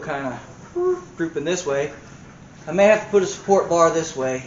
kind of drooping this way. I may have to put a support bar this way.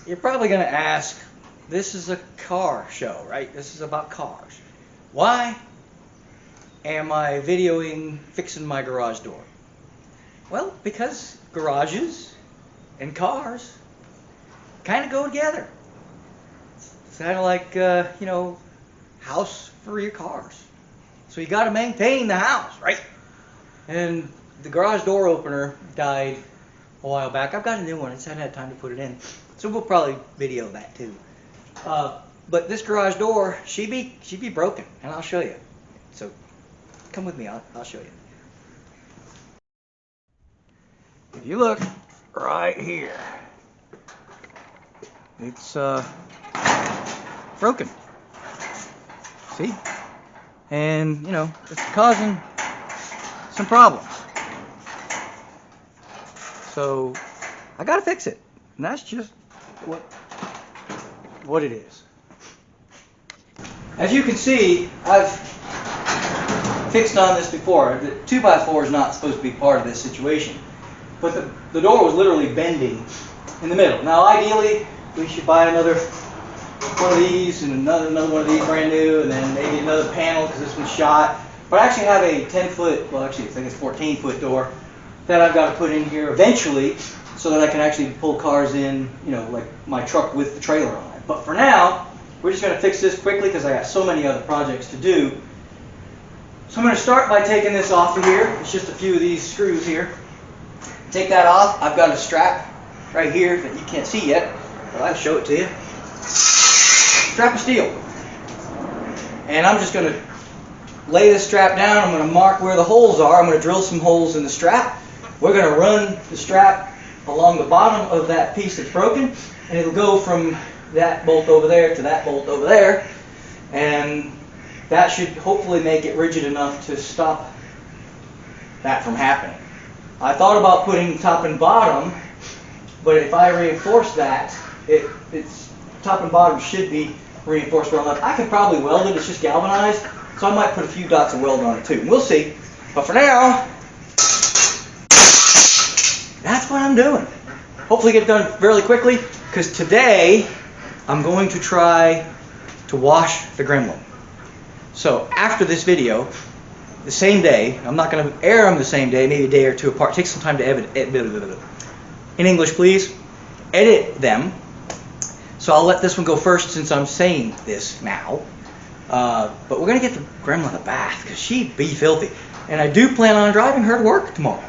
You're probably going to ask, this is a car show, right? This is about cars. Why am I videoing fixing my garage door? Well, because garages and cars kind of go together. It's kind of like, house for your cars. So you got to maintain the house, right? And the garage door opener died a while back. I've got a new one. I just hadn't had time to put it in. So we'll probably video that too. But this garage door, she'd be broken, and I'll show you. So come with me, I'll show you. If you look right here, it's broken. See? And it's causing some problems. So I gotta fix it, and that's just what it is. As you can see, I've fixed on this before. The 2x4 is not supposed to be part of this situation, but the door was literally bending in the middle. Now ideally we should buy another one of these and another one of these brand new, and then maybe another panel because this one's shot. But I actually have a 10-foot, well actually I think it's 14-foot door that I've got to put in here eventually, so that I can actually pull cars in, like my truck with the trailer on it. But for now, we're just going to fix this quickly because I got so many other projects to do. So I'm going to start by taking this off of here. It's just a few of these screws here. Take that off. I've got a strap right here that you can't see yet, but I'll show it to you. Strap of steel. And I'm just going to lay this strap down. I'm going to mark where the holes are. I'm going to drill some holes in the strap. We're going to run the strap along the bottom of that piece that's broken, and it'll go from that bolt over there to that bolt over there, and that should hopefully make it rigid enough to stop that from happening. I thought about putting top and bottom, but if I reinforce that, it's top and bottom should be reinforced well enough. I can probably weld it, it's just galvanized, so I might put a few dots of weld on it too. We'll see. But for now, that's what I'm doing. Hopefully get it done fairly quickly, because today I'm going to try to wash the gremlin. So after this video, the same day, I'm not going to air them the same day, maybe a day or two apart. Take some time to edit. In English, please. Edit them. So I'll let this one go first since I'm saying this now. But we're going to get the gremlin a bath, because she'd be filthy. And I do plan on driving her to work tomorrow.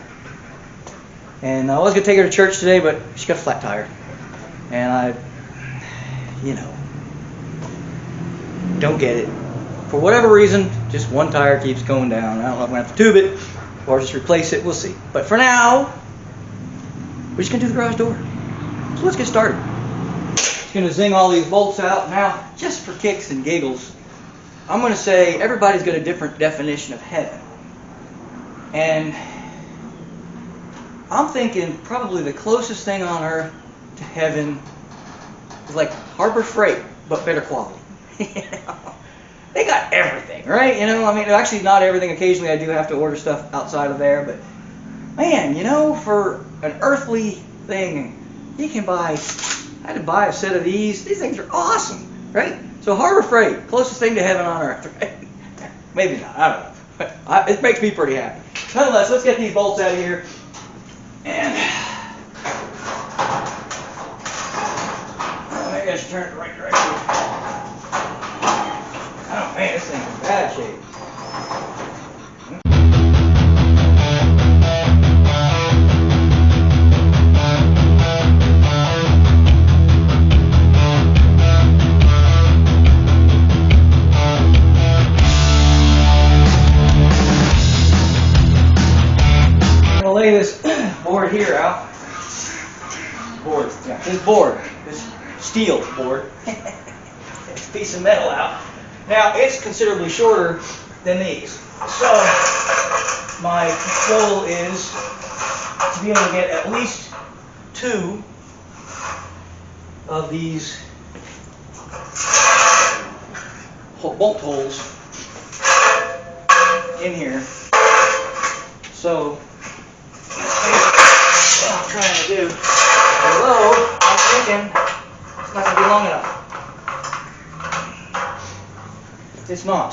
And I was going to take her to church today, but she got a flat tire. And don't get it. For whatever reason, just one tire keeps going down. I don't know if I'm going to have to tube it or just replace it. We'll see. But for now, we're just going to do the garage door. So let's get started. Just going to zing all these bolts out. Now, just for kicks and giggles, I'm going to say everybody's got a different definition of heaven. And I'm thinking probably the closest thing on earth to heaven is like Harbor Freight, but better quality. They got everything, right? Actually not everything. Occasionally I do have to order stuff outside of there, but man, for an earthly thing, you can buy, I had to buy a set of these. These things are awesome, right? So Harbor Freight, closest thing to heaven on earth, right? Maybe not, I don't know. It makes me pretty happy. Nonetheless, let's get these bolts out of here. And maybe I should turn it the right direction. Oh man, this thing's in bad shape. Lay this board here out. This steel board, this piece of metal out. Now it's considerably shorter than these, so my goal is to be able to get at least 2 of these bolt holes in here. So what I'm trying to do, although I'm thinking it's not going to be long enough. It's not.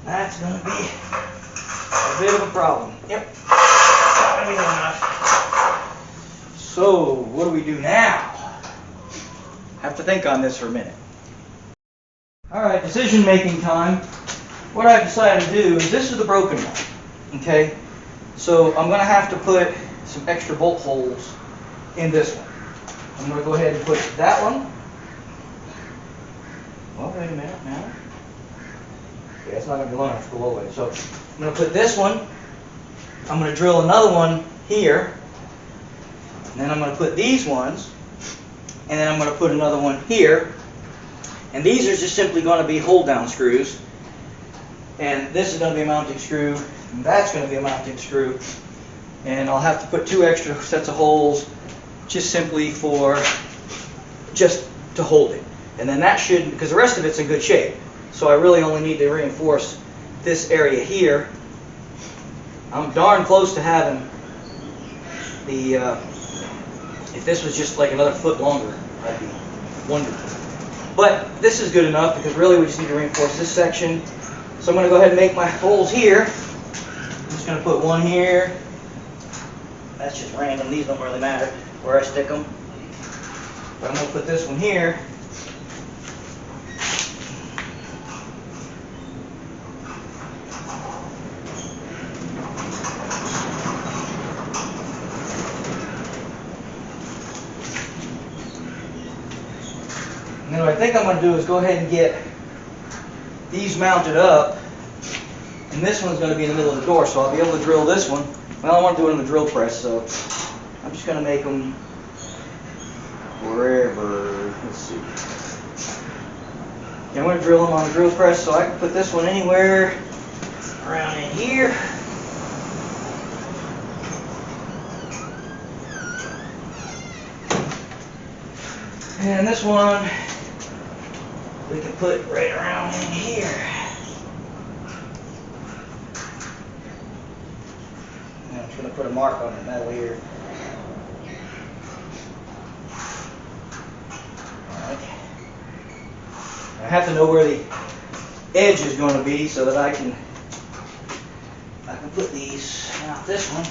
That's going to be a bit of a problem. Yep, not going to be long enough. So what do we do now? Have to think on this for a minute. Alright, decision making time. What I've decided to do is, this is the broken one. Okay? So I'm going to have to put some extra bolt holes in this one. I'm going to go ahead and put that one. Oh, wait a minute now. Yeah, it's not going to be long enough to go all the way. So I'm going to put this one. I'm going to drill another one here. And then I'm going to put these ones. And then I'm going to put another one here. And these are just simply going to be hold down screws. And this is going to be a mounting screw. And that's going to be a mounting screw. And I'll have to put 2 extra sets of holes just simply just to hold it. And then that should, because the rest of it's in good shape. So I really only need to reinforce this area here. I'm darn close to having the, if this was just like another foot longer, I'd be wonderful. But this is good enough because really we just need to reinforce this section. So I'm going to go ahead and make my holes here. I'm just going to put one here. That's just random. These don't really matter where I stick them. But I'm going to put this one here. And then what I think I'm going to do is go ahead and get these mounted up. And this one's going to be in the middle of the door, so I'll be able to drill this one. Well, I want to do it in the drill press, so I'm just going to make them wherever. Let's see. Yeah, I'm going to drill them on the drill press, so I can put this one anywhere around in here. And this one we can put right around in here. And I'm just going to put a mark on the metal here. Alright. I have to know where the edge is going to be so that I can put these. Now this one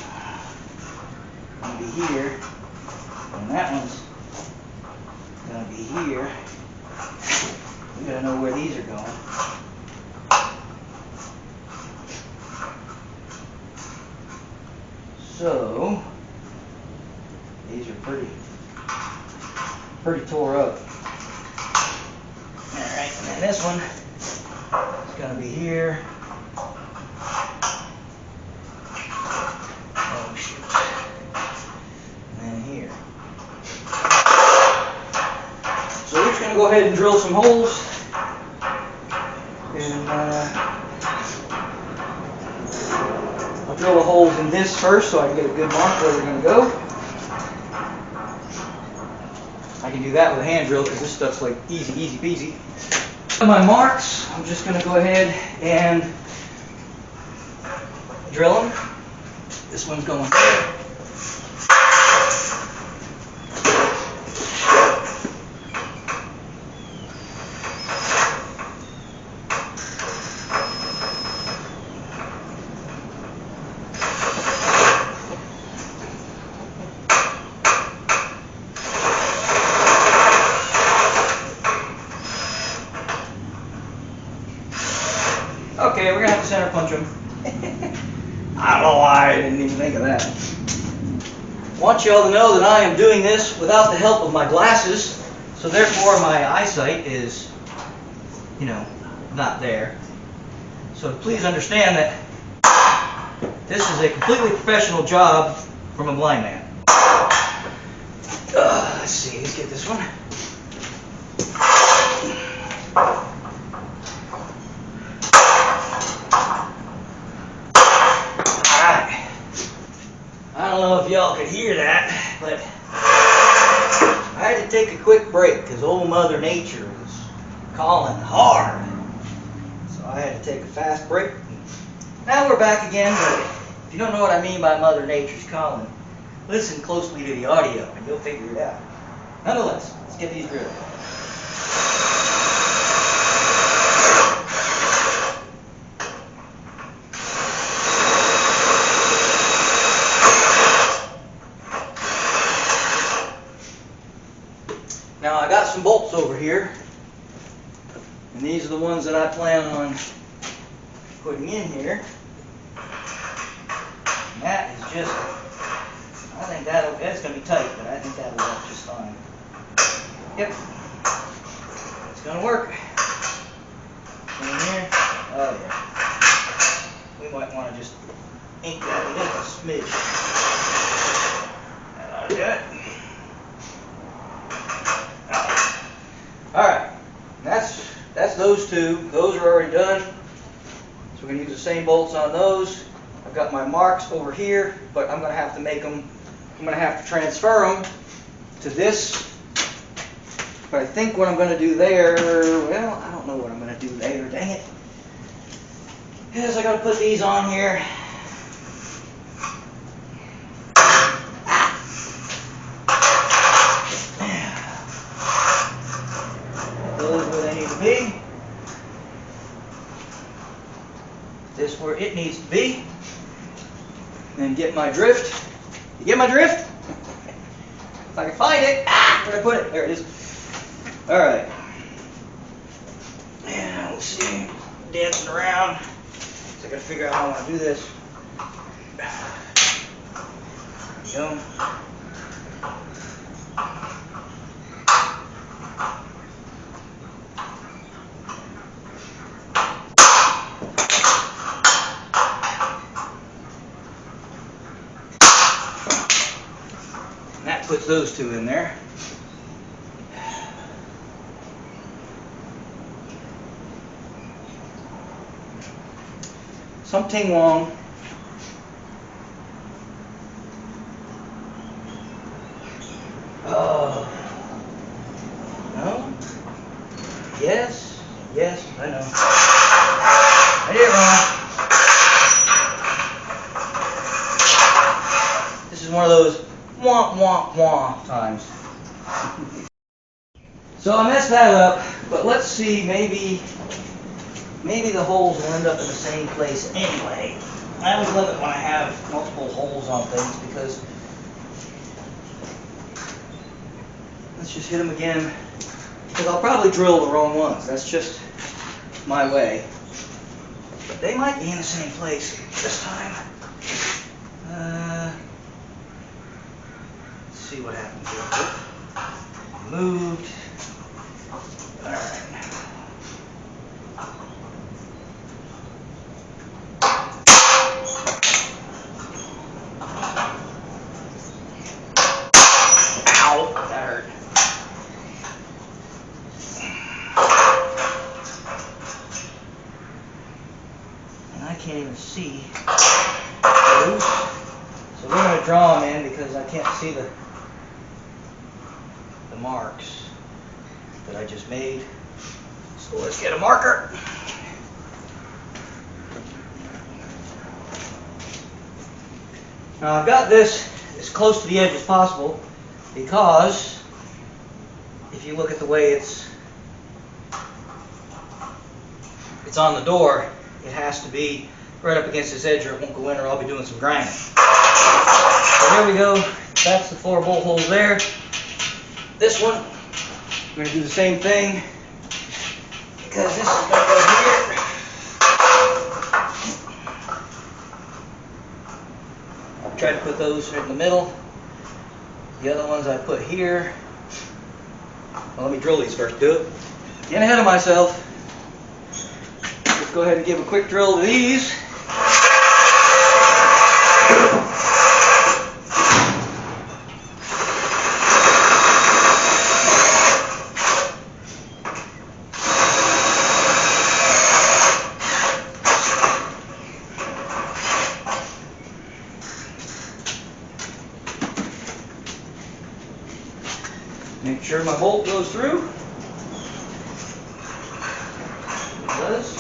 going to be here, and that one's going to be here. We got to know where these are going. So these are pretty tore up. All right, and then this one is going to be here. Oh shoot! And then here. So we're just going to go ahead and drill some holes. And I'll drill the holes in this first so I can get a good mark where they're going to go. I can do that with a hand drill because this stuff's like easy peasy. On my marks, I'm just going to go ahead and drill them. This one's going here. Okay, we're gonna have to center punch them. I don't know why I didn't even think of that. I want you all to know that I am doing this without the help of my glasses, so therefore my eyesight is, not there. So please understand that this is a completely professional job from a blind man. Let's see, let's get this one. Alright. I don't know if y'all could hear that, but I had to take a quick break because old Mother Nature was calling hard. So I had to take a fast break. Now we're back again, but if you don't know what I mean by Mother Nature's calling, listen closely to the audio and you'll figure it out. Nonetheless, let's get these drilled. Now I got some bolts over here, and these are the ones that I plan on putting in here. And that is just, I think that's going to be tight, but I think that'll work just fine. Yep, it's going to work. In here, oh yeah. We might want to just ink that with just a smidge. That ought to do it. Alright, that's those two. Those are already done. So we're going to use the same bolts on those. I've got my marks over here, but I'm going to have to transfer them to this. But I think what I'm going to do there, well, I don't know what I'm going to do there, dang it. Is I got to put these on here. Those where they need to be. This where it needs to be. And get my drift. You get my drift? If I can find it. Where'd I put it? There it is. Alright. Yeah, let's see. Dancing around. So I gotta figure out how I want to do this. There we go. And that puts those two in there. Something wrong. Oh. No? Yes. Yes, I know. I did it wrong. This is one of those wah, wah, wah times. So I messed that up, but let's see, maybe the holes will end up in the same place anyway. I always love it when I have multiple holes on things because let's just hit them again. Because I'll probably drill the wrong ones. That's just my way. But they might be in the same place this time. Let's see what happens here. Moved. Alright. I can't even see those. So we're going to draw them in because I can't see the marks that I just made. So let's get a marker. Now I've got this as close to the edge as possible because if you look at the way it's on the door, it has to be right up against this edge or it won't go in or I'll be doing some grinding. So there we go. That's the 4 bolt holes there. This one, I'm going to do the same thing because this is going to go here. tried to put those right in the middle. The other ones I put here. Well, let me drill these first. Do it. Getting ahead of myself. Let's go ahead and give a quick drill to these. Make sure my bolt goes through. It does.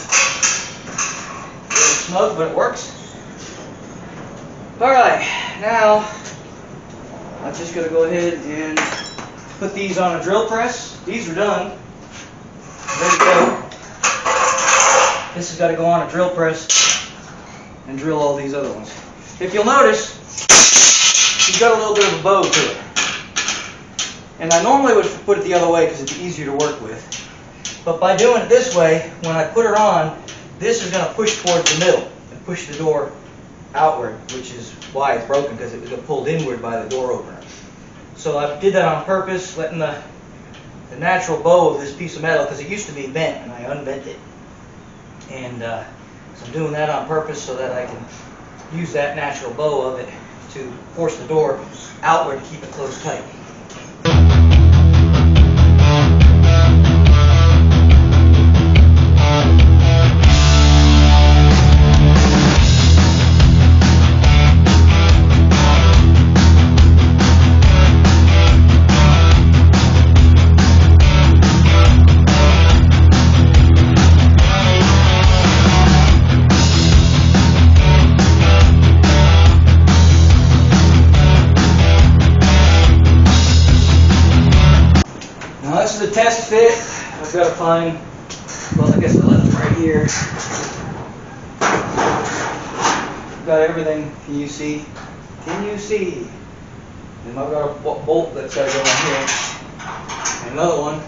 A little snug, but it works. Alright, now I'm just going to go ahead and put these on a drill press. These are done. Ready to go. This has got to go on a drill press and drill all these other ones. If you'll notice, she's got a little bit of a bow to it. And I normally would put it the other way because it's easier to work with. But by doing it this way, when I put her on, this is going to push towards the middle and push the door outward, which is why it's broken, because it was pulled inward by the door opener. So I did that on purpose, letting the natural bow of this piece of metal, because it used to be bent and I unbent it. And so I'm doing that on purpose so that I can use that natural bow of it to force the door outward to keep it closed tight. This is a test fit. I've got to find, well, I guess I left it right here. Got everything. Can you see? Can you see? And I've got a bolt that's got to go in here. And another one.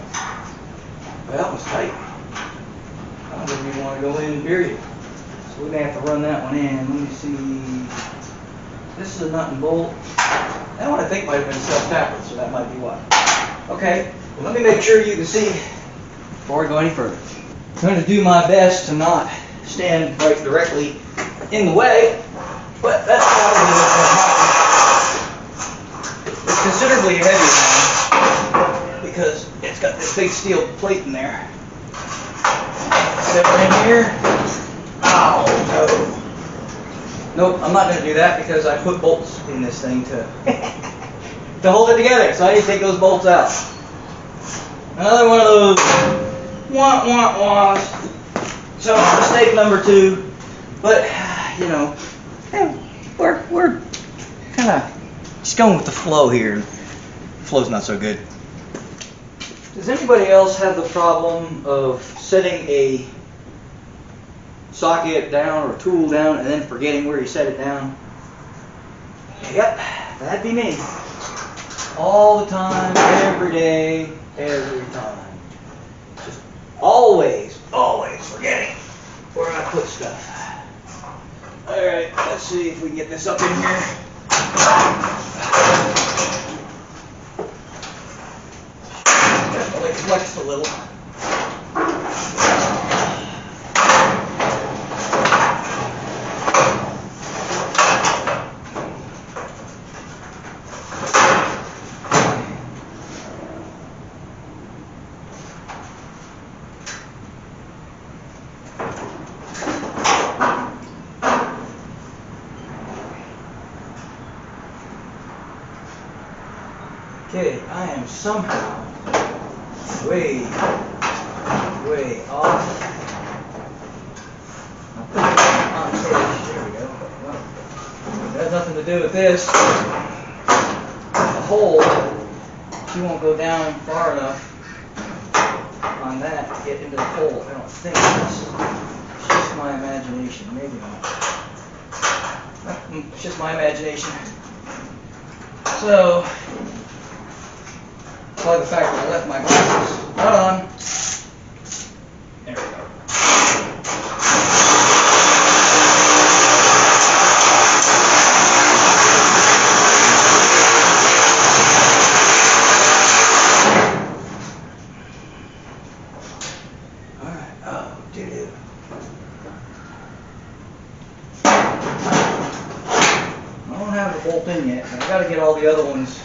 Well, that one's tight. I don't even want to go in, period. So we're going to have to run that one in. Let me see. This is a nut and bolt. That one I think might have been self-tapered, so that might be why. Okay. Let me make sure you can see before I go any further. I'm going to do my best to not stand right directly in the way, but that's probably what's going to happen. It's considerably heavier now because it's got this big steel plate in there. Set it in here. Ow, no. Nope, I'm not going to do that because I put bolts in this thing to hold it together, so I need to take those bolts out. Another one of those wah-wah-wahs. So mistake number 2. But, you know, we're kind of just going with the flow here. The flow's not so good. Does anybody else have the problem of setting a socket down or tool down and then forgetting where you set it down? Yep, that'd be me. All the time, every day. Every time. Just always forgetting where I put stuff. Alright, let's see if we can get this up in here. Definitely flex a little. Okay, I am somehow way off. I'll put it on stage. There we go. Well, it has nothing to do with this. The hole, she won't go down far enough on that to get into the hole. I don't think it's just my imagination. Maybe not. It's just my imagination. So, probably the fact that I left my glasses not on. There we go. bolt in yet. I've got to get all the other ones.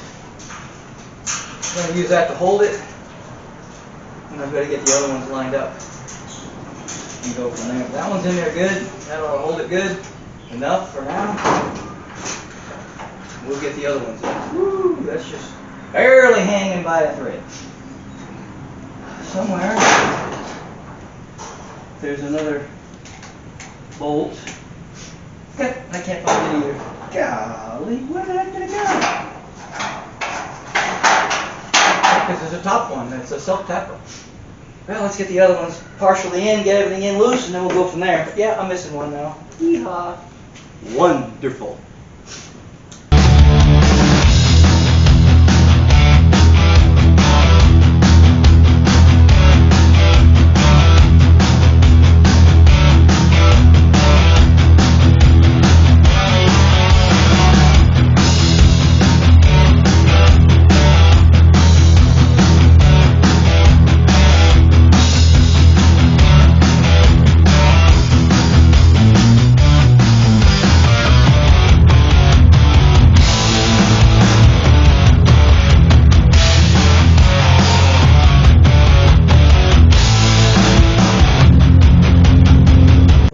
I'm going to use that to hold it, and I've got to get the other ones lined up and go from there. That one's in there good. That'll hold it good enough for now. We'll get the other ones in. Woo, that's just barely hanging by a thread. Somewhere there's another bolt. Okay, I can't find it either. Golly, where the heck did it go? Because there's a top one that's a self-tapper. Well, let's get the other ones partially in, get everything in loose, and then we'll go from there. But yeah, I'm missing one now. Yeehaw. Wonderful.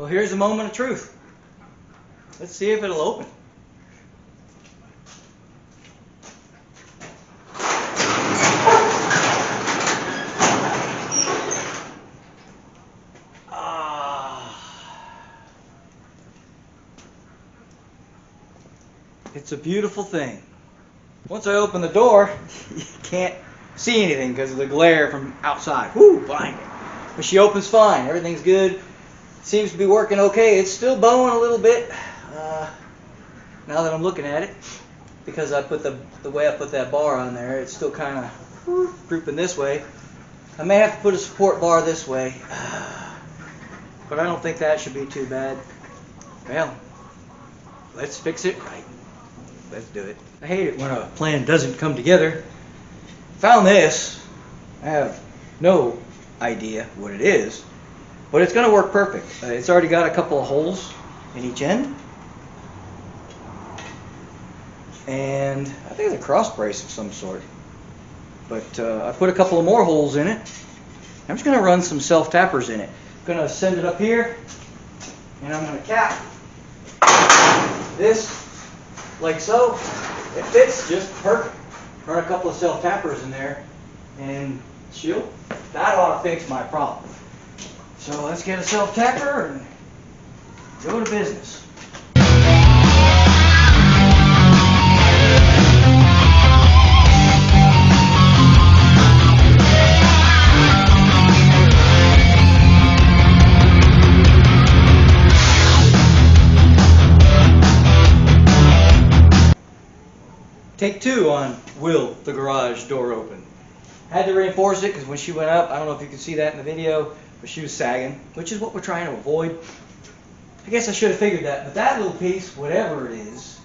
Here's a moment of truth. Let's see if it'll open. It's a beautiful thing. Once I open the door, you can't see anything because of the glare from outside. Whoo, blinding. But she opens fine. Everything's good. Seems to be working okay. It's still bowing a little bit now that I'm looking at it, because I put the way I put that bar on there, it's still kind of drooping this way. I may have to put a support bar this way, but I don't think that should be too bad. Well, let's fix it right. Let's do it. I hate it when a plan doesn't come together. Found this. I have no idea what it is. But it's going to work perfect. It's already got a couple of holes in each end. And I think it's a cross brace of some sort. But I put a couple of more holes in it. I'm just going to run some self-tappers in it. I'm going to send it up here. And I'm going to cap this like so. It fits just perfect. Run a couple of self-tappers in there. And that ought to fix my problem. So let's get a self-tapper and go to business. Take two on Will the garage door open. Had to reinforce it because when she went up, I don't know if you can see that in the video, but she was sagging, which is what we're trying to avoid. I guess I should have figured that, but that little piece, whatever it is,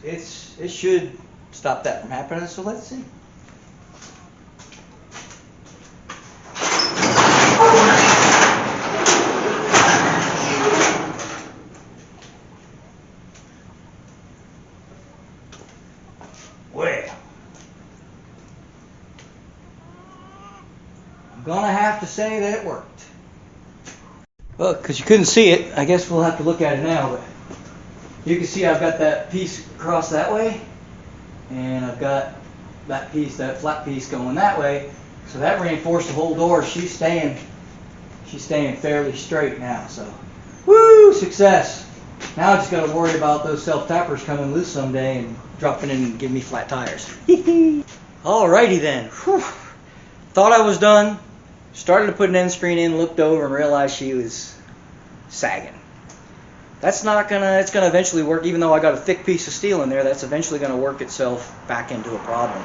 it should stop that from happening, so let's see. Well, I'm gonna have to say that it worked. Well, because you couldn't see it, I guess we'll have to look at it now, but you can see I've got that piece across that way, and I've got that piece, that flat piece going that way, so that reinforced the whole door. She's staying fairly straight now, so woo, success. Now I just got to worry about those self-tappers coming loose someday and dropping in and giving me flat tires. Alrighty then. Whew. Thought I was done. Started to put an end screen in, looked over and realized she was sagging. That's not gonna, it's gonna eventually work, even though I got a thick piece of steel in there, that's eventually gonna work itself back into a problem.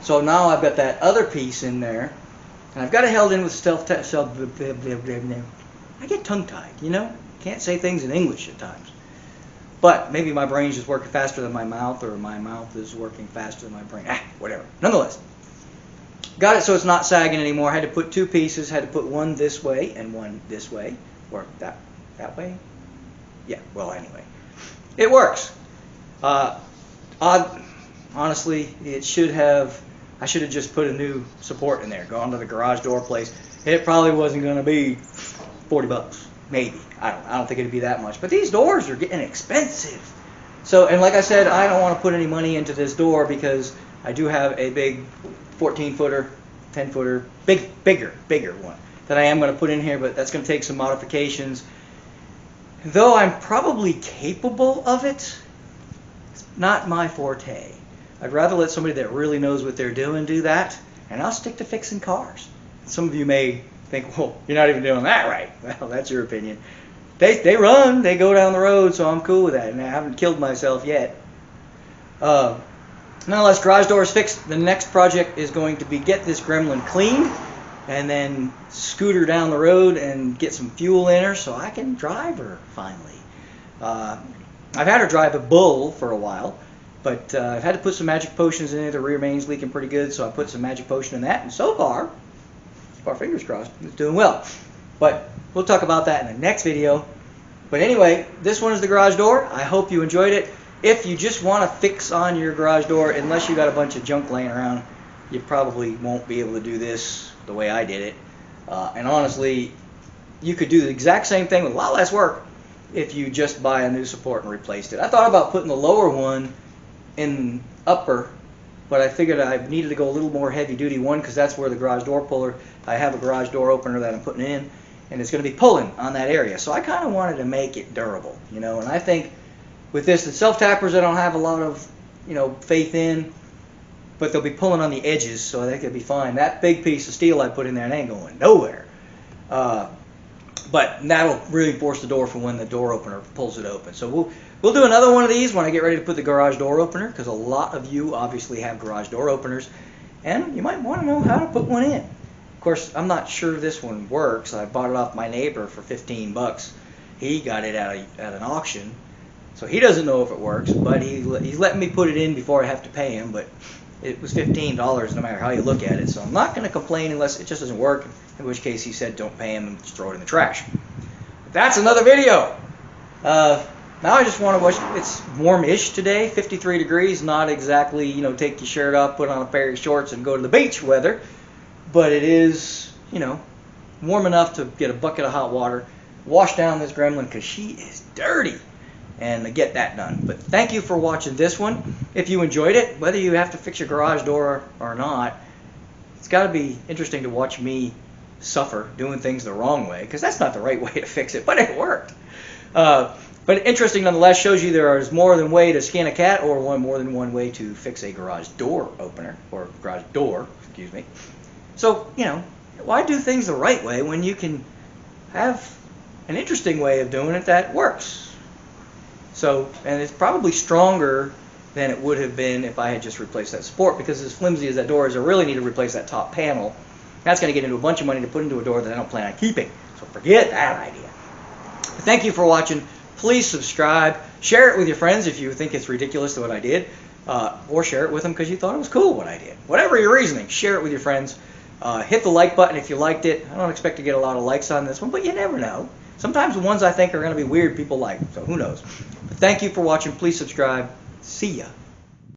So now I've got that other piece in there, and I've got it held in with I get tongue-tied, you know? Can't say things in English at times. But maybe my brain's just working faster than my mouth, or my mouth is working faster than my brain. Whatever. Nonetheless, got it so it's not sagging anymore. I had to put two pieces. Had to put one this way and one this way, or that way. Yeah. Well, anyway, it works. Odd honestly, I should have just put a new support in there, gone to the garage door place. It probably wasn't going to be 40 bucks, maybe. I don't think it'd be that much. But these doors are getting expensive. So, and like I said, I don't want to put any money into this door because I do have a big 14-footer, 10-footer, bigger one that I am going to put in here, but that's going to take some modifications. Though I'm probably capable of it, it's not my forte. I'd rather let somebody that really knows what they're doing do that, and I'll stick to fixing cars. Some of you may think, well, you're not even doing that right. Well, that's your opinion. They run, they go down the road, so I'm cool with that, and I haven't killed myself yet. Nonetheless, garage door is fixed. The next project is going to be get this gremlin cleaned, and then scoot her down the road and get some fuel in her so I can drive her finally. I've had her drive a bull for a while, but I've had to put some magic potions in it. The rear main's leaking pretty good, so I put some magic potion in that, and so far, fingers crossed, it's doing well. But we'll talk about that in the next video. But anyway, this one is the garage door. I hope you enjoyed it. If you just want to fix on your garage door, unless you got a bunch of junk laying around, you probably won't be able to do this the way I did it. And honestly, you could do the exact same thing with a lot less work if you just buy a new support and replaced it. I thought about putting the lower one in upper, but I figured I needed to go a little more heavy duty one because that's where the garage door puller, I have a garage door opener that I'm putting in, and it's going to be pulling on that area. So I kind of wanted to make it durable, you know, and I think with this, the self-tappers I don't have a lot of, you know, faith in, but they'll be pulling on the edges, so I think it'll be fine. That big piece of steel I put in there, it ain't going nowhere. But that'll really force the door for when the door opener pulls it open. So we'll do another one of these when I get ready to put the garage door opener, because a lot of you obviously have garage door openers, and you might want to know how to put one in. Of course, I'm not sure this one works. I bought it off my neighbor for 15 bucks. He got it at an auction, so he doesn't know if it works, but he's letting me put it in before I have to pay him. But it was $15 no matter how you look at it, so I'm not going to complain unless it just doesn't work, in which case he said don't pay him and just throw it in the trash. But that's another video. Now I just want to watch. It's warm-ish today, 53 degrees, not exactly, you know, take your shirt off, put on a pair of shorts and go to the beach weather, but it is, you know, warm enough to get a bucket of hot water, wash down this gremlin because she is dirty, and get that done. But thank you for watching this one. If you enjoyed it, whether you have to fix your garage door or not, it's got to be interesting to watch me suffer doing things the wrong way, because that's not the right way to fix it, but it worked. But interesting nonetheless, shows you there is more than one way to skin a cat, or more than one way to fix a garage door opener, or garage door, excuse me. So, you know, why do things the right way when you can have an interesting way of doing it that works? So, and it's probably stronger than it would have been if I had just replaced that support, because as flimsy as that door is, I really need to replace that top panel. That's going to get into a bunch of money to put into a door that I don't plan on keeping. So forget that idea. Thank you for watching. Please subscribe. Share it with your friends if you think it's ridiculous what I did. Or share it with them because you thought it was cool what I did. Whatever your reasoning, share it with your friends. Hit the like button if you liked it. I don't expect to get a lot of likes on this one, but you never know. Sometimes the ones I think are going to be weird people like, so who knows. But thank you for watching. Please subscribe. See ya.